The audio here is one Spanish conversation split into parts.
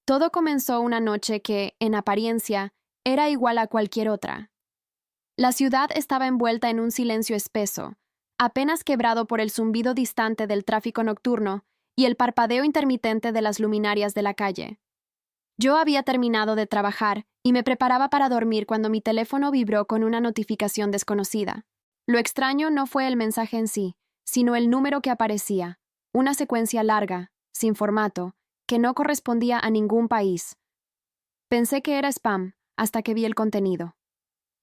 Todo comenzó una noche que, en apariencia, era igual a cualquier otra. La ciudad estaba envuelta en un silencio espeso, apenas quebrado por el zumbido distante del tráfico nocturno y el parpadeo intermitente de las luminarias de la calle. Yo había terminado de trabajar y me preparaba para dormir cuando mi teléfono vibró con una notificación desconocida. Lo extraño no fue el mensaje en sí, sino el número que aparecía, una secuencia larga, sin formato, que no correspondía a ningún país. Pensé que era spam hasta que vi el contenido.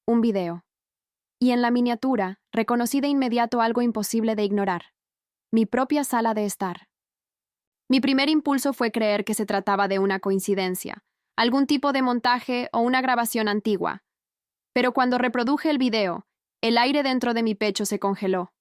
Un video. Y en la miniatura, reconocí de inmediato algo imposible de ignorar. Mi propia sala de estar. Mi primer impulso fue creer que se trataba de una coincidencia, algún tipo de montaje o una grabación antigua. Pero cuando reproduje el video, el aire dentro de mi pecho se congeló.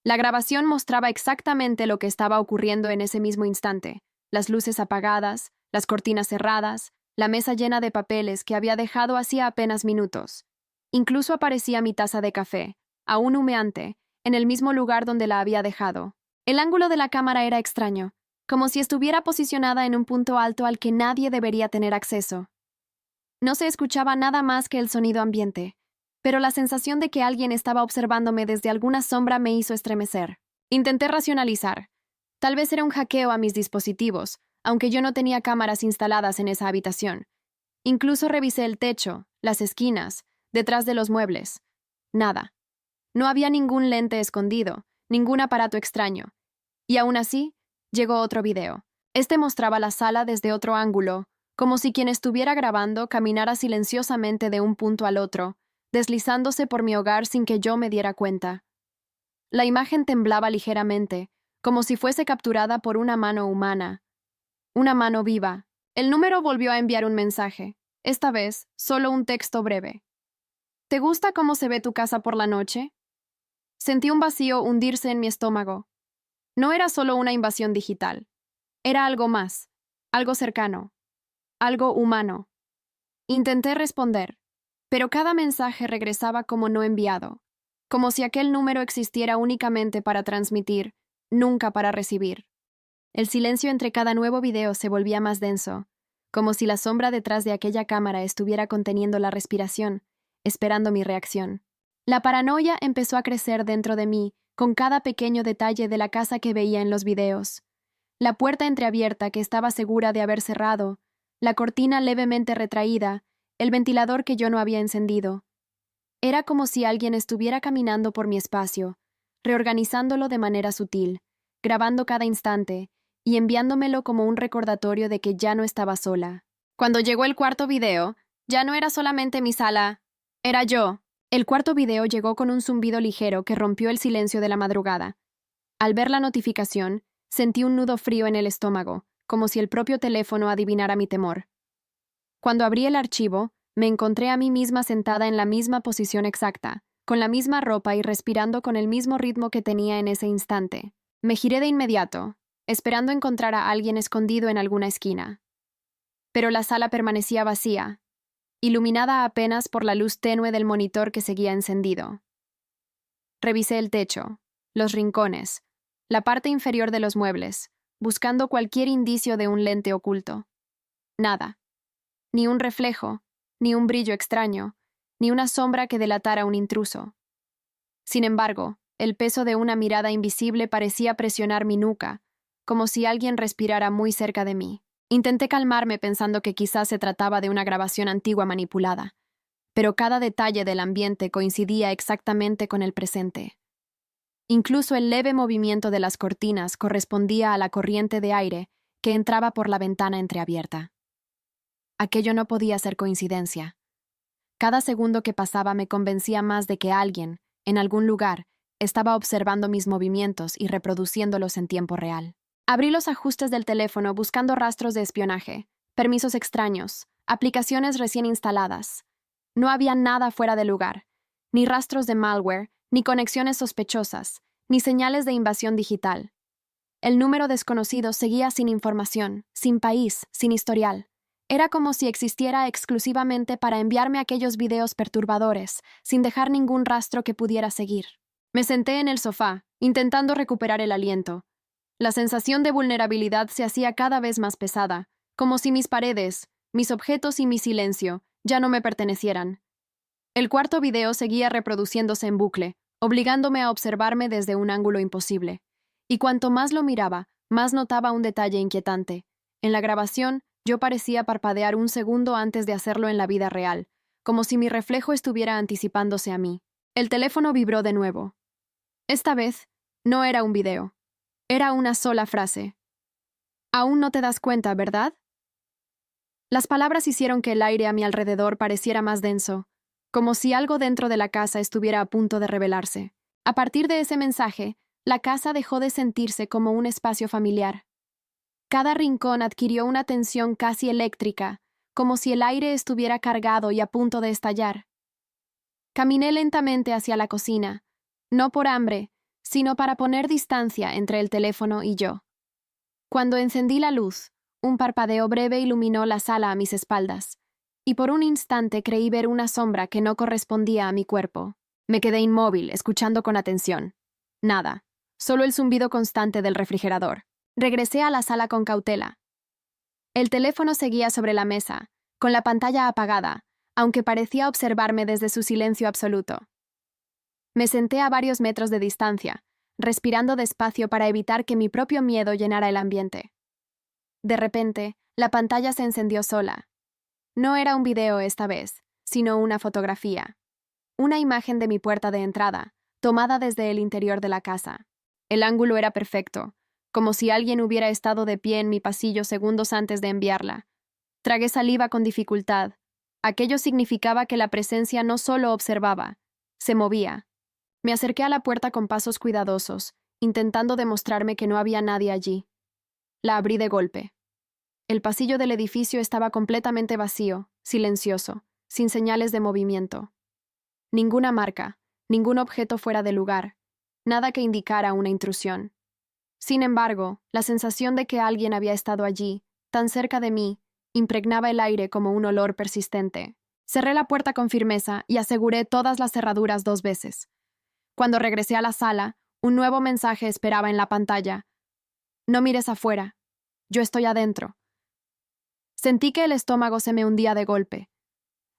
La grabación mostraba exactamente lo que estaba ocurriendo en ese mismo instante: las luces apagadas, las cortinas cerradas, la mesa llena de papeles que había dejado hacía apenas minutos. Incluso aparecía mi taza de café, aún humeante, en el mismo lugar donde la había dejado. El ángulo de la cámara era extraño, como si estuviera posicionada en un punto alto al que nadie debería tener acceso. No se escuchaba nada más que el sonido ambiente, pero la sensación de que alguien estaba observándome desde alguna sombra me hizo estremecer. Intenté racionalizar. Tal vez era un hackeo a mis dispositivos, aunque yo no tenía cámaras instaladas en esa habitación. Incluso revisé el techo, las esquinas, detrás de los muebles. Nada. No había ningún lente escondido, ningún aparato extraño. Y aún así, llegó otro video. Este mostraba la sala desde otro ángulo, como si quien estuviera grabando caminara silenciosamente de un punto al otro, deslizándose por mi hogar sin que yo me diera cuenta. La imagen temblaba ligeramente, como si fuese capturada por una mano humana. Una mano viva. El número volvió a enviar un mensaje, esta vez solo un texto breve. ¿Te gusta cómo se ve tu casa por la noche? Sentí un vacío hundirse en mi estómago. No era solo una invasión digital. Era algo más, algo cercano, algo humano. Intenté responder, pero cada mensaje regresaba como no enviado, como si aquel número existiera únicamente para transmitir, nunca para recibir. El silencio entre cada nuevo video se volvía más denso, como si la sombra detrás de aquella cámara estuviera conteniendo la respiración, esperando mi reacción. La paranoia empezó a crecer dentro de mí con cada pequeño detalle de la casa que veía en los videos. La puerta entreabierta que estaba segura de haber cerrado, la cortina levemente retraída, el ventilador que yo no había encendido. Era como si alguien estuviera caminando por mi espacio, reorganizándolo de manera sutil, grabando cada instante y enviándomelo como un recordatorio de que ya no estaba sola. Cuando llegó el cuarto video, ya no era solamente mi sala, era yo. El cuarto video llegó con un zumbido ligero que rompió el silencio de la madrugada. Al ver la notificación, sentí un nudo frío en el estómago, como si el propio teléfono adivinara mi temor. Cuando abrí el archivo, me encontré a mí misma sentada en la misma posición exacta, con la misma ropa y respirando con el mismo ritmo que tenía en ese instante. Me giré de inmediato, esperando encontrar a alguien escondido en alguna esquina. Pero la sala permanecía vacía, iluminada apenas por la luz tenue del monitor que seguía encendido. Revisé el techo, los rincones, la parte inferior de los muebles, buscando cualquier indicio de un lente oculto. Nada. Ni un reflejo, ni un brillo extraño, ni una sombra que delatara un intruso. Sin embargo, el peso de una mirada invisible parecía presionar mi nuca, como si alguien respirara muy cerca de mí. Intenté calmarme pensando que quizás se trataba de una grabación antigua manipulada, pero cada detalle del ambiente coincidía exactamente con el presente. Incluso el leve movimiento de las cortinas correspondía a la corriente de aire que entraba por la ventana entreabierta. Aquello no podía ser coincidencia. Cada segundo que pasaba me convencía más de que alguien, en algún lugar, estaba observando mis movimientos y reproduciéndolos en tiempo real. Abrí los ajustes del teléfono buscando rastros de espionaje, permisos extraños, aplicaciones recién instaladas. No había nada fuera de lugar, ni rastros de malware, ni conexiones sospechosas, ni señales de invasión digital. El número desconocido seguía sin información, sin país, sin historial. Era como si existiera exclusivamente para enviarme aquellos videos perturbadores, sin dejar ningún rastro que pudiera seguir. Me senté en el sofá, intentando recuperar el aliento. La sensación de vulnerabilidad se hacía cada vez más pesada, como si mis paredes, mis objetos y mi silencio ya no me pertenecieran. El cuarto video seguía reproduciéndose en bucle, obligándome a observarme desde un ángulo imposible. Y cuanto más lo miraba, más notaba un detalle inquietante. En la grabación, yo parecía parpadear un segundo antes de hacerlo en la vida real, como si mi reflejo estuviera anticipándose a mí. El teléfono vibró de nuevo. Esta vez, no era un video. Era una sola frase. Aún no te das cuenta, ¿verdad? Las palabras hicieron que el aire a mi alrededor pareciera más denso, como si algo dentro de la casa estuviera a punto de revelarse. A partir de ese mensaje, la casa dejó de sentirse como un espacio familiar. Cada rincón adquirió una tensión casi eléctrica, como si el aire estuviera cargado y a punto de estallar. Caminé lentamente hacia la cocina, no por hambre, sino para poner distancia entre el teléfono y yo. Cuando encendí la luz, un parpadeo breve iluminó la sala a mis espaldas, y por un instante creí ver una sombra que no correspondía a mi cuerpo. Me quedé inmóvil, escuchando con atención. Nada, solo el zumbido constante del refrigerador. Regresé a la sala con cautela. El teléfono seguía sobre la mesa, con la pantalla apagada, aunque parecía observarme desde su silencio absoluto. Me senté a varios metros de distancia, respirando despacio para evitar que mi propio miedo llenara el ambiente. De repente, la pantalla se encendió sola. No era un video esta vez, sino una fotografía. Una imagen de mi puerta de entrada, tomada desde el interior de la casa. El ángulo era perfecto, como si alguien hubiera estado de pie en mi pasillo segundos antes de enviarla. Tragué saliva con dificultad. Aquello significaba que la presencia no solo observaba, se movía. Me acerqué a la puerta con pasos cuidadosos, intentando demostrarme que no había nadie allí. La abrí de golpe. El pasillo del edificio estaba completamente vacío, silencioso, sin señales de movimiento. Ninguna marca, ningún objeto fuera de lugar, nada que indicara una intrusión. Sin embargo, la sensación de que alguien había estado allí, tan cerca de mí, impregnaba el aire como un olor persistente. Cerré la puerta con firmeza y aseguré todas las cerraduras 2 veces. Cuando regresé a la sala, un nuevo mensaje esperaba en la pantalla. No mires afuera. Yo estoy adentro. Sentí que el estómago se me hundía de golpe.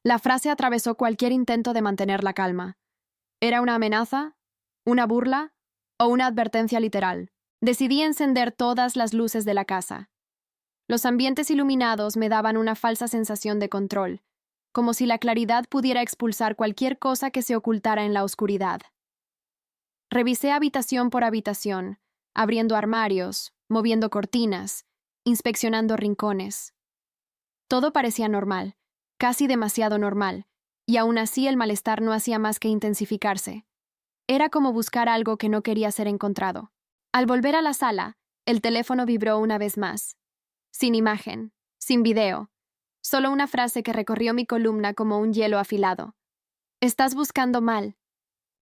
La frase atravesó cualquier intento de mantener la calma. ¿Era una amenaza? ¿Una burla? ¿O una advertencia literal? Decidí encender todas las luces de la casa. Los ambientes iluminados me daban una falsa sensación de control, como si la claridad pudiera expulsar cualquier cosa que se ocultara en la oscuridad. Revisé habitación por habitación, abriendo armarios, moviendo cortinas, inspeccionando rincones. Todo parecía normal, casi demasiado normal, y aún así el malestar no hacía más que intensificarse. Era como buscar algo que no quería ser encontrado. Al volver a la sala, el teléfono vibró una vez más. Sin imagen, sin video, solo una frase que recorrió mi columna como un hielo afilado. Estás buscando mal.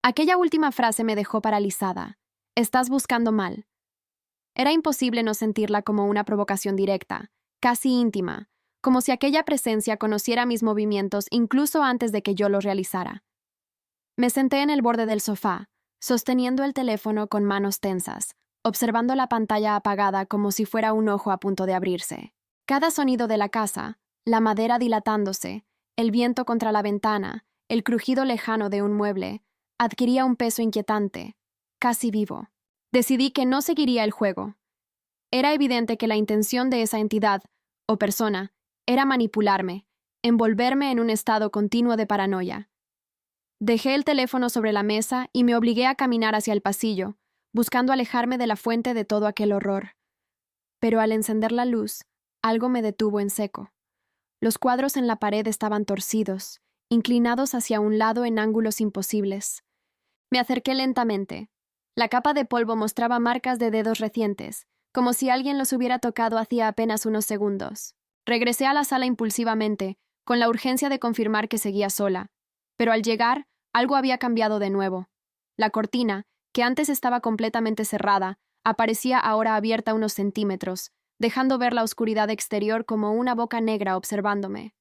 Aquella última frase me dejó paralizada. Estás buscando mal. Era imposible no sentirla como una provocación directa, casi íntima, como si aquella presencia conociera mis movimientos incluso antes de que yo los realizara. Me senté en el borde del sofá, sosteniendo el teléfono con manos tensas, observando la pantalla apagada como si fuera un ojo a punto de abrirse. Cada sonido de la casa, la madera dilatándose, el viento contra la ventana, el crujido lejano de un mueble, adquiría un peso inquietante, casi vivo. Decidí que no seguiría el juego. Era evidente que la intención de esa entidad, o persona, era manipularme, envolverme en un estado continuo de paranoia. Dejé el teléfono sobre la mesa y me obligué a caminar hacia el pasillo, buscando alejarme de la fuente de todo aquel horror. Pero al encender la luz, algo me detuvo en seco. Los cuadros en la pared estaban torcidos, inclinados hacia un lado en ángulos imposibles. Me acerqué lentamente. La capa de polvo mostraba marcas de dedos recientes, como si alguien los hubiera tocado hacía apenas unos segundos. Regresé a la sala impulsivamente, con la urgencia de confirmar que seguía sola. Pero al llegar, algo había cambiado de nuevo. La cortina, que antes estaba completamente cerrada, aparecía ahora abierta unos centímetros, dejando ver la oscuridad exterior como una boca negra observándome.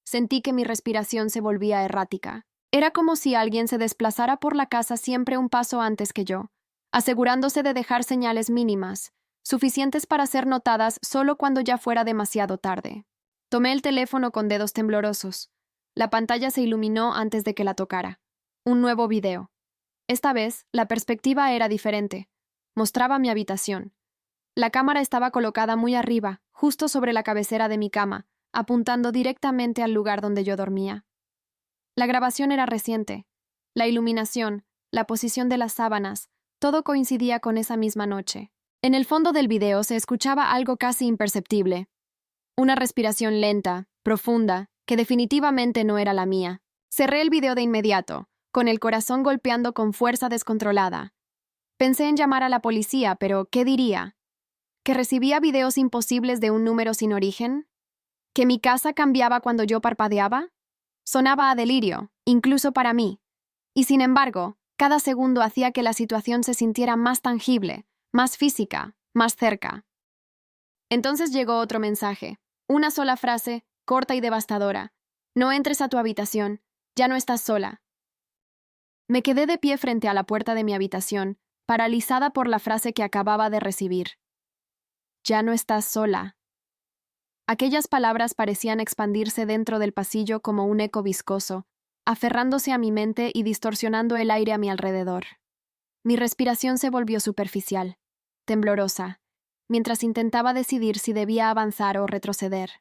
Sentí que mi respiración se volvía errática. Era como si alguien se desplazara por la casa siempre un paso antes que yo, asegurándose de dejar señales mínimas, suficientes para ser notadas solo cuando ya fuera demasiado tarde. Tomé el teléfono con dedos temblorosos. La pantalla se iluminó antes de que la tocara. Un nuevo video. Esta vez, la perspectiva era diferente. Mostraba mi habitación. La cámara estaba colocada muy arriba, justo sobre la cabecera de mi cama, apuntando directamente al lugar donde yo dormía. La grabación era reciente. La iluminación, la posición de las sábanas, todo coincidía con esa misma noche. En el fondo del video se escuchaba algo casi imperceptible. Una respiración lenta, profunda, que definitivamente no era la mía. Cerré el video de inmediato, con el corazón golpeando con fuerza descontrolada. Pensé en llamar a la policía, pero ¿qué diría? ¿Que recibía videos imposibles de un número sin origen? ¿Que mi casa cambiaba cuando yo parpadeaba? Sonaba a delirio, incluso para mí. Y sin embargo, cada segundo hacía que la situación se sintiera más tangible, más física, más cerca. Entonces llegó otro mensaje. Una sola frase, corta y devastadora. No entres a tu habitación, ya no estás sola. Me quedé de pie frente a la puerta de mi habitación, paralizada por la frase que acababa de recibir. Ya no estás sola. Aquellas palabras parecían expandirse dentro del pasillo como un eco viscoso, aferrándose a mi mente y distorsionando el aire a mi alrededor. Mi respiración se volvió superficial, temblorosa, mientras intentaba decidir si debía avanzar o retroceder.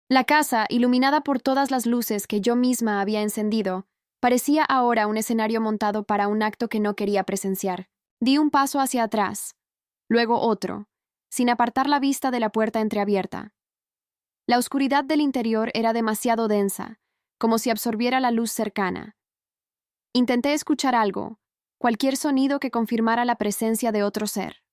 La casa, iluminada por todas las luces que yo misma había encendido, parecía ahora un escenario montado para un acto que no quería presenciar. Di un paso hacia atrás, luego otro, sin apartar la vista de la puerta entreabierta. La oscuridad del interior era demasiado densa, como si absorbiera la luz cercana. Intenté escuchar algo, cualquier sonido que confirmara la presencia de otro ser.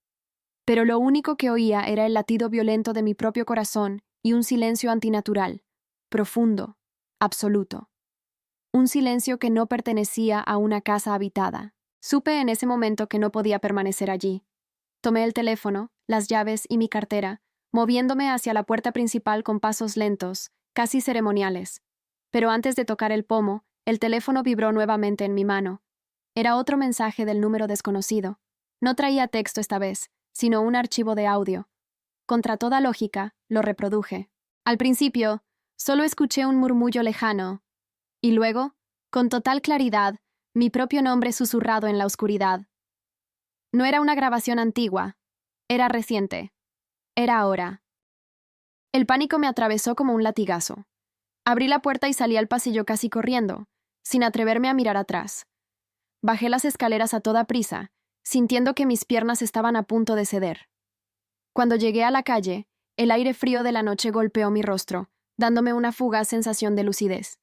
Pero lo único que oía era el latido violento de mi propio corazón y un silencio antinatural, profundo, absoluto. Un silencio que no pertenecía a una casa habitada. Supe en ese momento que no podía permanecer allí. Tomé el teléfono, las llaves y mi cartera, moviéndome hacia la puerta principal con pasos lentos, casi ceremoniales. Pero antes de tocar el pomo, el teléfono vibró nuevamente en mi mano. Era otro mensaje del número desconocido. No traía texto esta vez, sino un archivo de audio. Contra toda lógica, lo reproduje. Al principio, solo escuché un murmullo lejano, y luego, con total claridad, mi propio nombre susurrado en la oscuridad. No era una grabación antigua, era reciente. Era ahora. El pánico me atravesó como un latigazo. Abrí la puerta y salí al pasillo casi corriendo, sin atreverme a mirar atrás. Bajé las escaleras a toda prisa, sintiendo que mis piernas estaban a punto de ceder. Cuando llegué a la calle, el aire frío de la noche golpeó mi rostro, dándome una fugaz sensación de lucidez.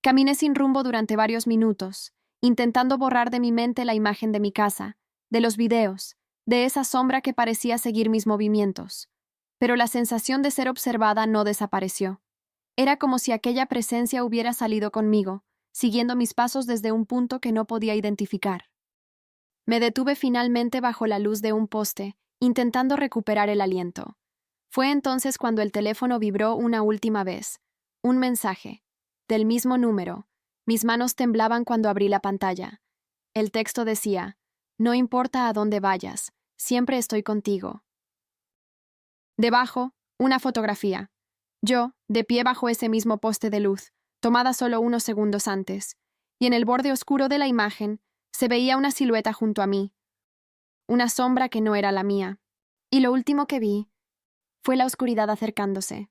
Caminé sin rumbo durante varios minutos, intentando borrar de mi mente la imagen de mi casa, de los videos, de esa sombra que parecía seguir mis movimientos. Pero la sensación de ser observada no desapareció. Era como si aquella presencia hubiera salido conmigo, siguiendo mis pasos desde un punto que no podía identificar. Me detuve finalmente bajo la luz de un poste, intentando recuperar el aliento. Fue entonces cuando el teléfono vibró una última vez. Un mensaje. Del mismo número. Mis manos temblaban cuando abrí la pantalla. El texto decía: no importa a dónde vayas, siempre estoy contigo. Debajo, una fotografía. Yo, de pie bajo ese mismo poste de luz, tomada solo unos segundos antes, y en el borde oscuro de la imagen se veía una silueta junto a mí, una sombra que no era la mía. Y lo último que vi fue la oscuridad acercándose.